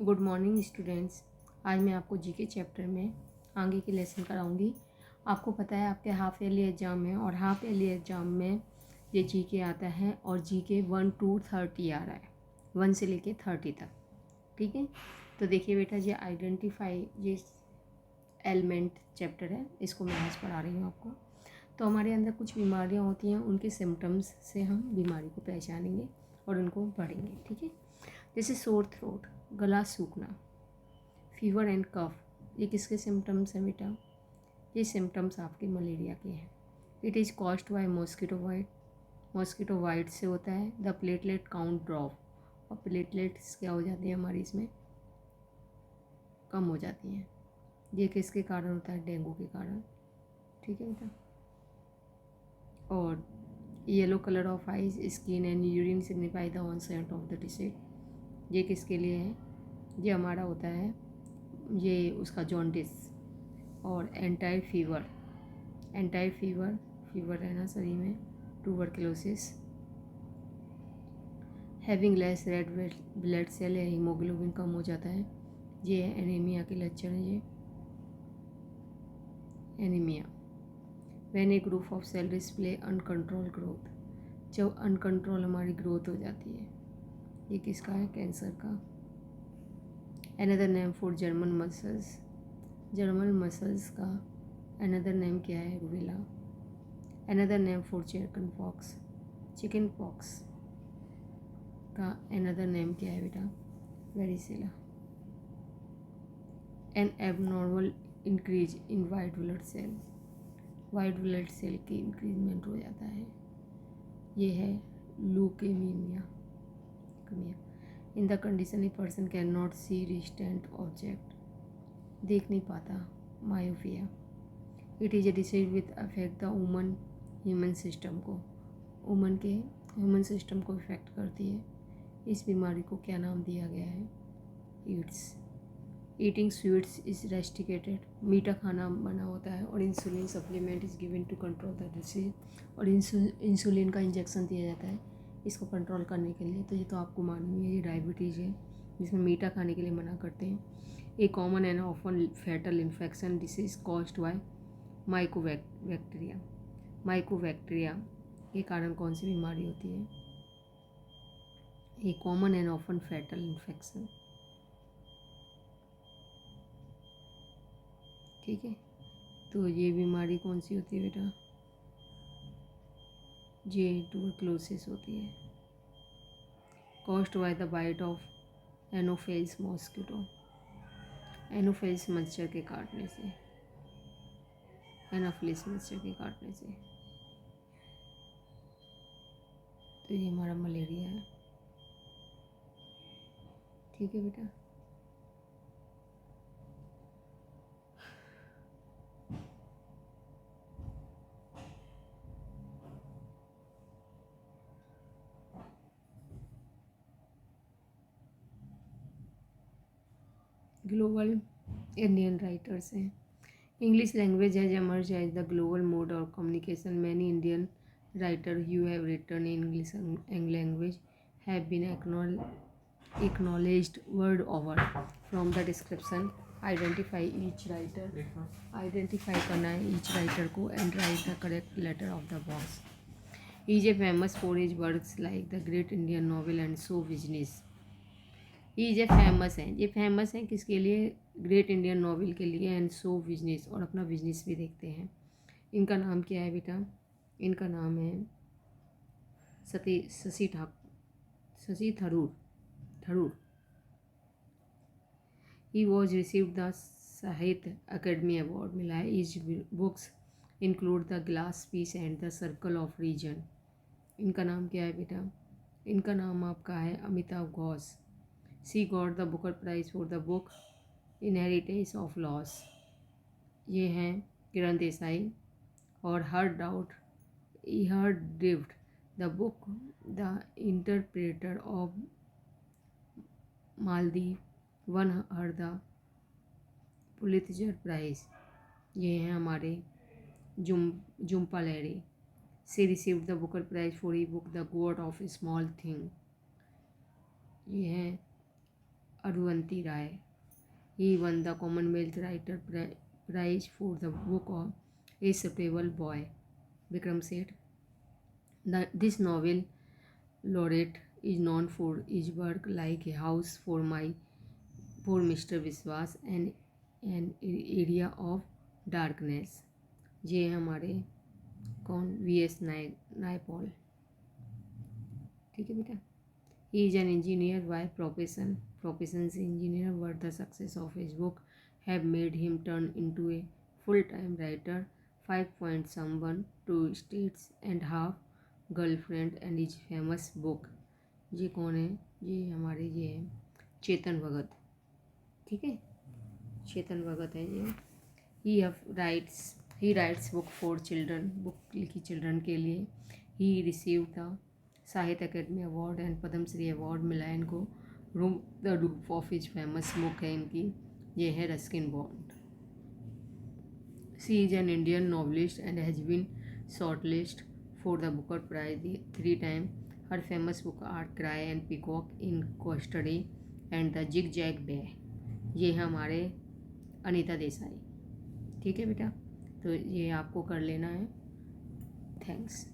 Good morning students. आज मैं आपको जीके चैप्टर में आगे की लेसन कराऊंगी। आपको पता है आपके हाफ ईयरली एग्ज़ाम है और हाफ ईयरली एग्ज़ाम में ये जीके आता है और जीके 1 to 30 आ रहा है, 1 से लेके 30 तक। ठीक है, तो देखिए बेटा, ये आइडेंटिफाई ये एलिमेंट चैप्टर है, इसको मैं आज पढ़ा रही हूँ आपको। तो हमारे अंदर कुछ बीमारियाँ होती हैं, उनके सिम्टम्स से हम बीमारी को पहचानेंगे और उनको पढ़ेंगे। ठीक है, जैसे सोर थ्रोट, गला सूखना, फीवर एंड कफ, ये किसके सिम्टम्स हैं बेटा? ये सिम्टम्स आपके मलेरिया के हैं। It is caused by mosquito bite, mosquito bite से होता है। द प्लेटलेट काउंट ड्रॉप, और प्लेटलेट्स क्या हो जाती हैं हमारी इसमें, कम हो जाती हैं। ये किसके कारण होता है? डेंगू के कारण। ठीक है बेटा। और yellow colour of eyes, skin and urine signify the onset of the disease, ये किसके लिए है? ये हमारा होता है, ये उसका जॉन्डिस। और एंटाई फीवर, एंटाई फीवर, फीवर रहना शरीर में, tuberculosis, having less red blood cell या हीमोग्लोबिन कम हो जाता है, ये एनीमिया के लक्षण है। ये anaemia. When a group of cell display uncontrol growth, जब अनकंट्रोल हमारी ग्रोथ हो जाती है, ये किसका है? कैंसर का। Another name for German measles, German measles का अनदर नेम क्या है? Rubella. Another name for chicken pox, chicken pox का अनदर नेम क्या है बेटा? Varicella. An abnormal increase in white blood cell, white blood cell की increment हो जाता है, ये है leukaemia. In the condition a person can not see distant object, देख नहीं पाता, myopia. It is a disease with affect the woman human system को, वुमन के ह्यूमन सिस्टम को इफेक्ट करती है। इस बीमारी को क्या नाम दिया गया है? AIDS. Eating sweets is restricted, मीठा खाना बना होता है। और insulin supplement is given to control the disease, और इंसुलिन का इंजेक्शन दिया जाता है इसको कंट्रोल करने के लिए। तो ये तो आपको मालूम है, ये डायबिटीज़ है जिसमें मीठा खाने के लिए मना करते हैं। A common and often fatal infection disease caused by mycobacteria, mycobacteria के कारण कौन सी बीमारी होती है? A common and often fatal infection. ठीक है, तो ये बीमारी कौन सी होती है बेटा? ये ट्यूबरक्लोसिस होती है, caused by the bite of anopheles mosquito, anopheles मच्छर के काटने से, एनाफिलिस मच्छर के काटने से। तो ये हमारा मलेरिया है। ठीक है बेटा। ग्लोबल इंडियन राइटर्स हैं। English language has emerged as the global mode of communication. Many Indian writers who have written in English language have been acknowledged world over. From the description, identify each writer. Identify करना है each writer को and write the correct letter of the box. He is famous for his works like the Great Indian Novel and So Business. ये famous हैं, ये famous हैं किसके लिए? Great Indian novel के लिए एंड सो बिजनेस, और अपना बिजनेस भी देखते हैं। इनका नाम क्या है बेटा? इनका नाम है Shashi Tharoor, Tharoor. He was received the Sahitya Akademi award, मिला है। His books include the glass piece and the circle of reason. इनका नाम क्या है बेटा? इनका नाम आपका है Amitabh Ghosh. She got the booker prize for the book inheritance of loss, ये हैं किरण देसाई। और her doubt her drift the book the interpreter of Maldive won her the Pulitzer prize, ये हैं हमारे Jhumpa Lahiri. She received the booker prize for the book the god of small thing, ये हैं अरुंधति राय. He won the Commonwealth Writer Prize for the book of A Suitable Boy. Vikram Seth. This novel laureate is known for his work like A House for Mr. Viswas and An Area of Darkness. ये हमारे कौन VS Naipaul. ठीक है बेटा. He is an engineer by profession. Profession's engineer, but the success of his book have made him turn into a full-time writer. 5.someone, 2 states and half, girlfriend and his famous book. ये कौन है? ये हमारे ये है चेतन भगत. ठीक है, चेतन भगत है ये. He writes book for children. Book लिखी चिल्ड्रन के लिए. He received the Sahitya Akademi award and Padmashri award मिला है इनको. The roof of his famous book है इनकी, ये है Ruskin Bond. She is an Indian novelist and has been shortlist for the booker prize 3 time. Her famous book are cry and peacock in custody and the zigzag bay. ये है हमारे अनीता देसाई. ठीक है बेटा, तो ये आपको कर लेना है. थैंक्स.